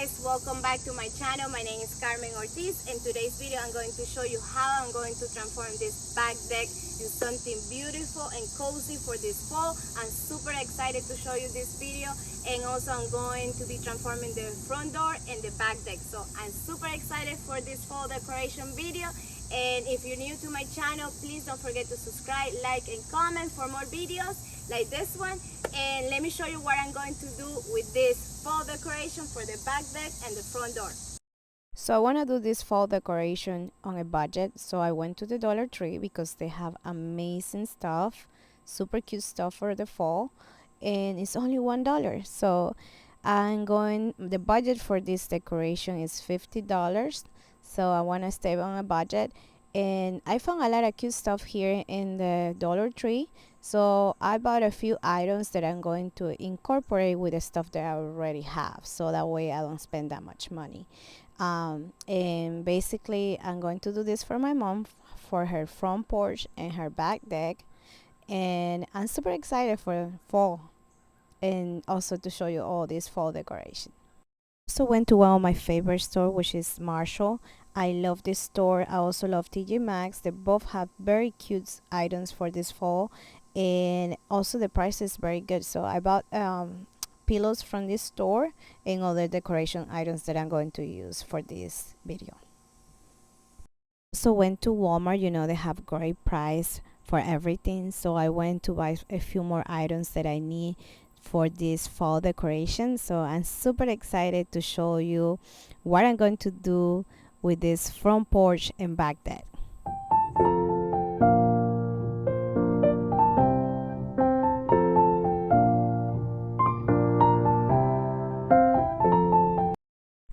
guys, welcome back to my channel. My name is Carmen Ortiz. In today's video I'm going to show you how I'm going to transform this back deck in something beautiful and cozy for this fall. I'm super excited to show you this video, and also I'm going to be transforming the front door and the back deck. So I'm super excited for this fall decoration video. And if you're new to my channel, please don't forget to subscribe, like, and comment for more videos like this one. And let me show you what I'm going to do with this fall decoration for the back deck and the front door. So I want to do this fall decoration on a budget. So I went to the Dollar Tree because they have amazing stuff, super cute stuff for the fall, and it's only $1. So the budget for this decoration is $50. So I want to stay on a budget, and I found a lot of cute stuff here in the Dollar Tree. So I bought a few items that I'm going to incorporate with the stuff that I already have, so that way I don't spend that much money. And basically I'm going to do this for my mom for her front porch and her back deck, and I'm super excited for fall and also to show you all this fall decoration. Also went to one of my favorite store, which is Marshall. I love this store. I also love TJ Maxx. They both have very cute items for this fall, and also the price is very good. So I bought pillows from this store and other decoration items that I'm going to use for this video. Also went to Walmart. They have great price for everything, so I went to buy a few more items that I need for this fall decoration. So I'm super excited to show you what I'm going to do with this front porch and back deck.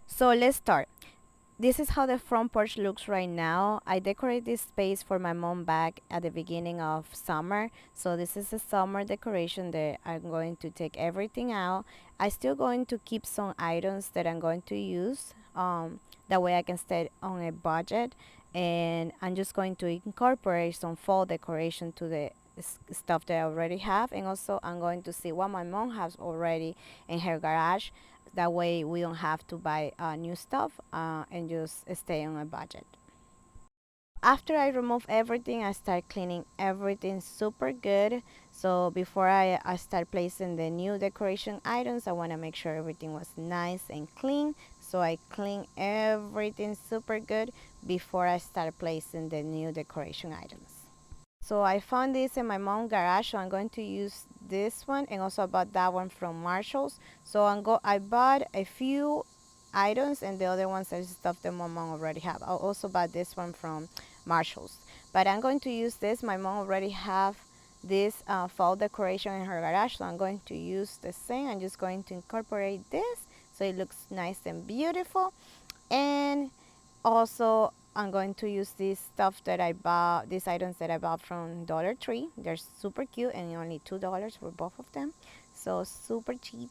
So let's start. This is how the front porch looks right now. I decorate this space for my mom back at the beginning of summer. So this is a summer decoration that I'm going to take everything out. I'm still going to keep some items that I'm going to use. That way I can stay on a budget. And I'm just going to incorporate some fall decoration to the stuff that I already have. And also I'm going to see what my mom has already in her garage. That way we don't have to buy new stuff and just stay on a budget. After I remove everything, I start cleaning everything super good. So before I start placing the new decoration items, I want to make sure everything was nice and clean. So I clean everything super good before I start placing the new decoration items. So I found this in my mom's garage, so I'm going to use this one, and also I bought that one from Marshall's. So I bought a few items, and the other ones are stuff that my mom already have. I also bought this one from Marshall's, but I'm going to use this. My mom already have this fall decoration in her garage, so I'm going to use the same. I'm just going to incorporate this so it looks nice and beautiful. And also I'm going to use this stuff that I bought, these items that I bought from Dollar Tree. They're super cute and only $2 for both of them, so super cheap.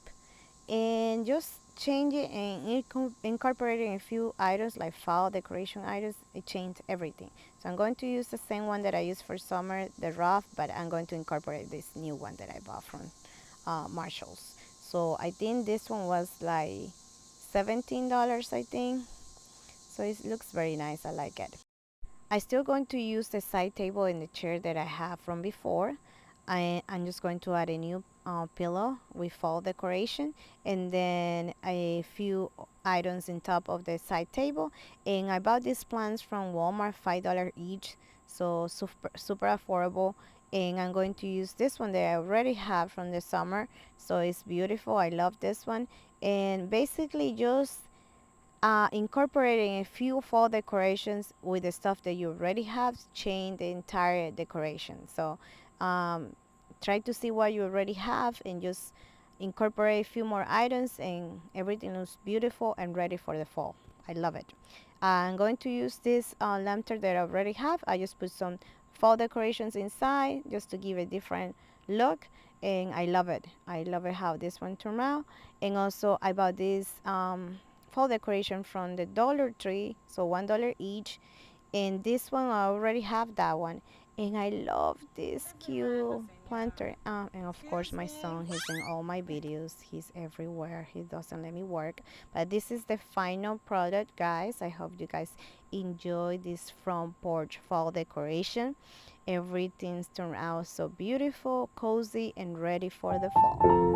And just change it and incorporating a few items like fall decoration items. It changed everything. So I'm going to use the same one that I used for summer, the rough, but I'm going to incorporate this new one that I bought from Marshall's. So I think this one was like $17, I think. So it looks very nice. I like it. I'm still going to use the side table and the chair that I have from before. I'm just going to add a new pillow with fall decoration, and then a few items on top of the side table. And I bought these plants from Walmart, $5 each, so super affordable. And I'm going to use this one that I already have from the summer, so it's beautiful. I love this one. And basically just incorporating a few fall decorations with the stuff that you already have change the entire decoration. So try to see what you already have and just incorporate a few more items, and everything looks beautiful and ready for the fall. I love it. I'm going to use this lantern that I already have. I just put some fall decorations inside just to give a different look, and I love it. I love it how this one turned out. And also I bought this fall decoration from the Dollar Tree, so $1 each. And this one I already have that one, And I love this cute planter. And of course, my son, he's in all my videos. He's everywhere. He doesn't let me work. But this is the final product, guys. I hope you guys enjoy this front porch fall decoration. Everything's turned out so beautiful, cozy, and ready for the fall.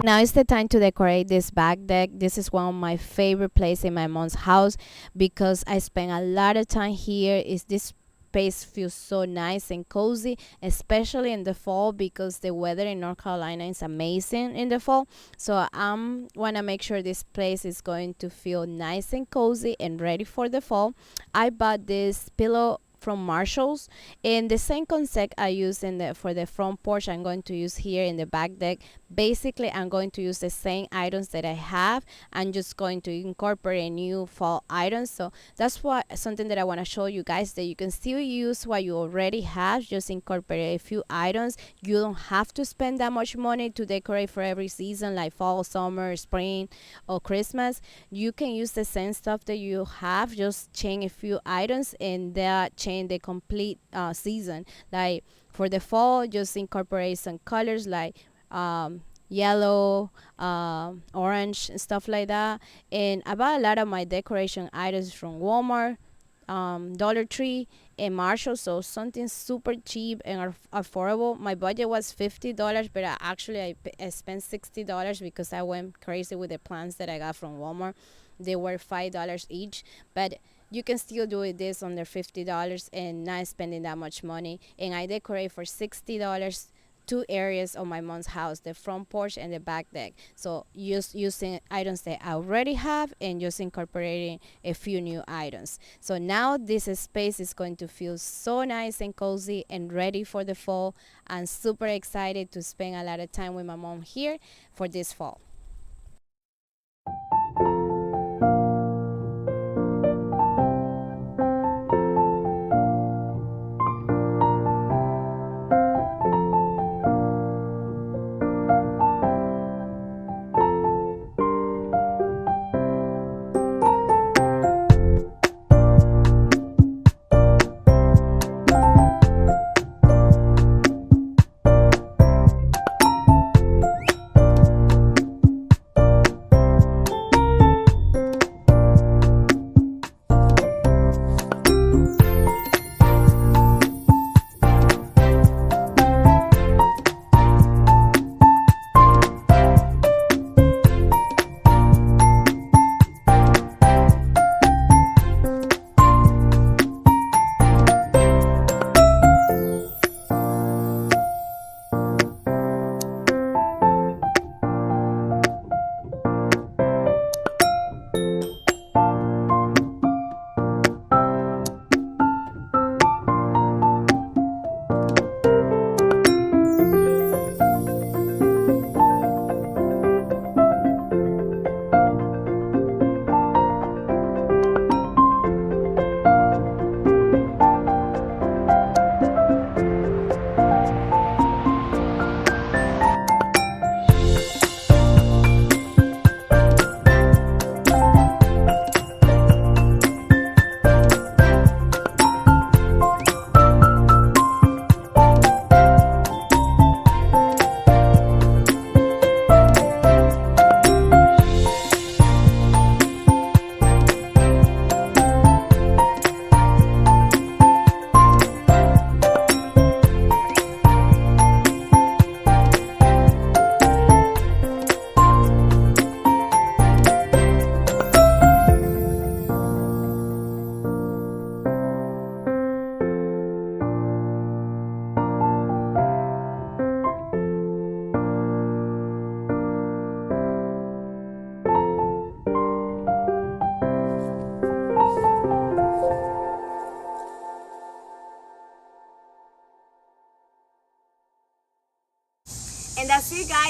Now is the time to decorate this back deck. This is one of my favorite places in my mom's house because I spend a lot of time here. Is this space feels so nice and cozy, especially in the fall because the weather in North Carolina is amazing in the fall. So I want to make sure this place is going to feel nice and cozy and ready for the fall. I bought this pillow from Marshalls, and the same concept I use in the for the front porch I'm going to use here in the back deck. Basically, I'm going to use the same items that I have. I'm just going to incorporate new fall items. So that's what something that I want to show you guys, that you can still use what you already have, just incorporate a few items. You don't have to spend that much money to decorate for every season like fall, summer, spring, or Christmas. You can use the same stuff that you have, just change a few items, and that change the complete season. Like for the fall, just incorporate some colors like yellow, orange, and stuff like that. And I bought a lot of my decoration items from Walmart, Dollar Tree, and Marshall. So something super cheap and affordable. My budget was $50, but I spent $60 because I went crazy with the plants that I got from Walmart. They were $5 each, but you can still do it this under $50 and not spending that much money. And I decorate for $60 two areas of my mom's house, the front porch and the back deck. So using items that I already have and just incorporating a few new items. So now this space is going to feel so nice and cozy and ready for the fall. I'm super excited to spend a lot of time with my mom here for this fall.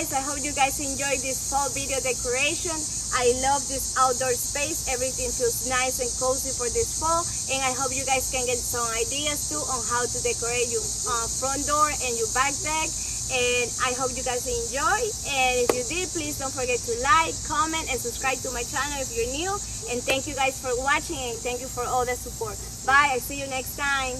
guys, I hope you guys enjoyed this fall video decoration. I love this outdoor space. Everything feels nice and cozy for this fall, and I hope you guys can get some ideas too on how to decorate your front door and your back deck. And I hope you guys enjoy, and if you did, please don't forget to like, comment, and subscribe to my channel if you're new. And thank you guys for watching, and thank you for all the support. Bye. I see you next time.